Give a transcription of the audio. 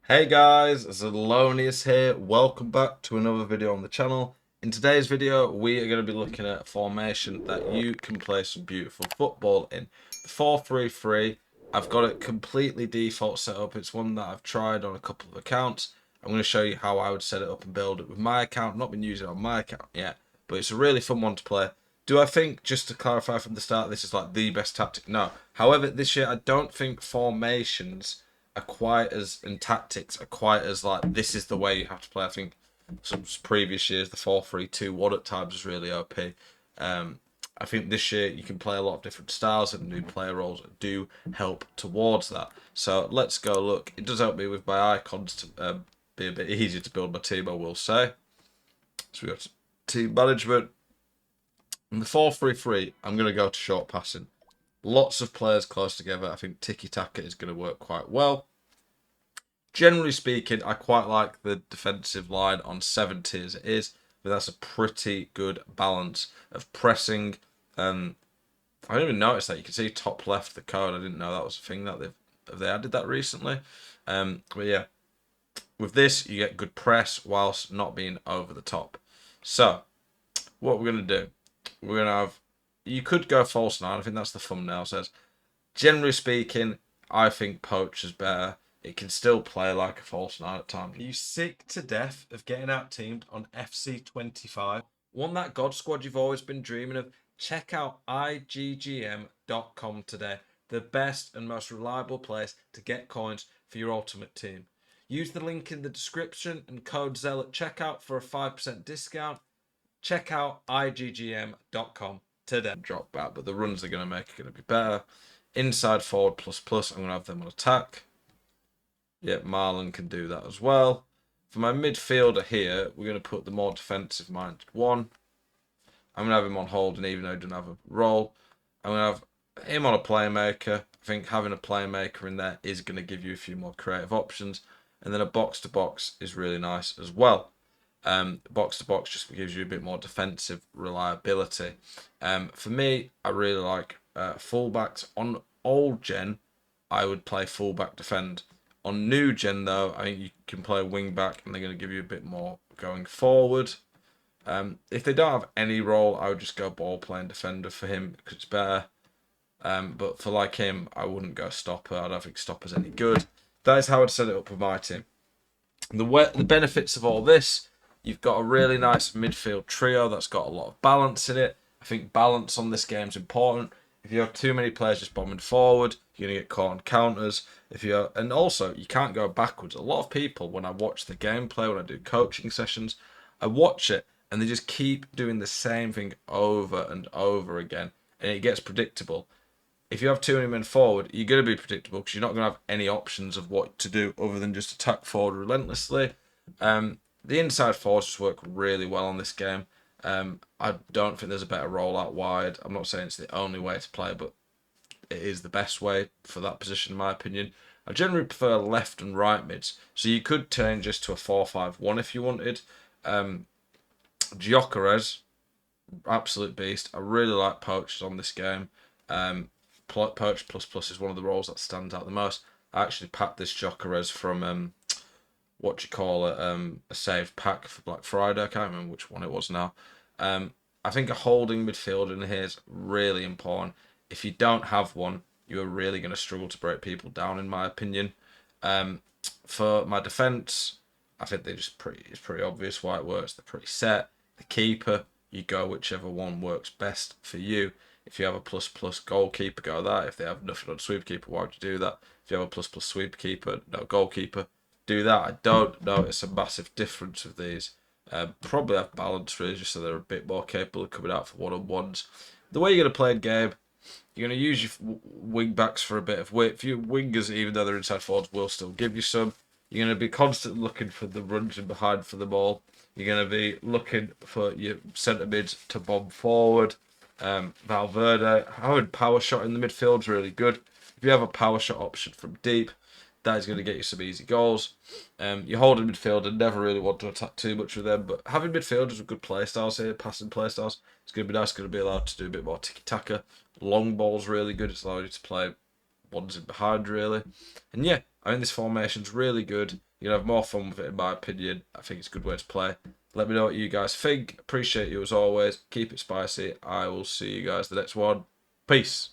Hey guys, Zelonius here. Welcome back to another video on the channel. In today's video, we are going to be looking at a formation that you can play some beautiful football in. The 4-3-3. I've got it completely default set up. It's one that I've tried on a couple of accounts. I'm going to show you how I would set it up and build it with my account. I've not been using it on my account yet, but it's a really fun one to play. Do I think, just to clarify from the start, this is like the best tactic? No. However, this year I don't think formations are quite as, and tactics are quite as like, this is the way you have to play. I think some previous years, the 4-3-2-1 at times was really OP. I think this year you can play a lot of different styles and new player roles that do help towards that. So let's go look. It does help me with my icons to be a bit easier to build my team, I will say. So we got team management. In the 4-3-3, I'm going to go to short passing. Lots of players close together. I think Tiki Taka is going to work quite well. Generally speaking, I quite like the defensive line on 70 as it is, but that's a pretty good balance of pressing. I didn't even notice that. You can see top left the code. I didn't know that was a thing that they added that recently. But yeah, with this you get good press whilst not being over the top. So what we're gonna do, we're gonna have. You could go false nine. I think that's the thumbnail says. Generally speaking, I think poach is better. It can still play like a false nine at times. Are you sick to death of getting out teamed on FC25? Want that God squad you've always been dreaming of? Check out IGGM.com today. The best and most reliable place to get coins for your ultimate team. Use the link in the description and code ZEL at checkout for a 5% discount. Check out IGGM.com today. Drop back, but the runs they're going to make are going to be better. Inside forward plus plus, I'm going to have them on attack. Yeah, Marlon can do that as well. For my midfielder here, we're going to put the more defensive minded one. I'm going to have him on holding even though he doesn't have a role. I'm going to have him on a playmaker. I think having a playmaker in there is going to give you a few more creative options. And then a box-to-box is really nice as well. Box-to-box just gives you a bit more defensive reliability. For me, I really like fullbacks. On old gen, I would play fullback defend. On new gen, though, I think you can play wing back and they're going to give you a bit more going forward. If they don't have any role, I would just go ball playing defender for him because it's better. But for like him, I wouldn't go stopper. I don't think stopper's any good. That is how I'd set it up with my team. The benefits of all this, you've got a really nice midfield trio that's got a lot of balance in it. I think balance on this game is important. If you have too many players just bombing forward, you're gonna get caught on counters. And also you can't go backwards. A lot of people, when I watch the gameplay, when I do coaching sessions, I watch it and they just keep doing the same thing over and over again, and it gets predictable. If you have too many men forward, you're going to be predictable because you're not going to have any options of what to do other than just attack forward relentlessly. The inside forwards just work really well on this game. I don't think there's a better role out wide. I'm not saying it's the only way to play, but it is the best way for that position, in my opinion. I generally prefer left and right mids, so you could change this to a 4-5-1 if you wanted. Gyökeres, absolute beast. I really like poachers on this game. Poach plus plus is one of the roles that stands out the most. I actually packed this Gyökeres from a saved pack for Black Friday. I can't remember which one it was now. I think a holding midfielder in here is really important. If you don't have one, you are really going to struggle to break people down, in my opinion. For my defence, I think it's pretty obvious why it works. They're pretty set. The keeper, you go whichever one works best for you. If you have a plus plus goalkeeper, go that. If they have nothing on sweepkeeper, why would you do that? If you have a plus plus sweepkeeper, no goalkeeper, do that. I don't notice a massive difference with these. Probably have balance really, just so they're a bit more capable of coming out for one-on-ones. The way you're going to play a game, you're going to use your wing backs for a bit of width. Your wingers, even though they're inside forwards, will still give you some. You're going to be constantly looking for the runs in behind for the ball. You're going to be looking for your centre mids to bomb forward. Valverde, having power shot in the midfield is really good. If you have a power shot option from deep, that is going to get you some easy goals. You're holding midfielder, never really want to attack too much with them, but having midfielders with good play styles here, passing play styles, it's going to be nice. Going to be allowed to do a bit more Tiki Taka. Long ball's really good. It's allowed you to play ones in behind really, and yeah, I think this formation's really good. You're going to have more fun with it, in my opinion. I think it's a good way to play. Let me know what you guys think. Appreciate you as always. Keep it spicy. I will see you guys the next one. Peace.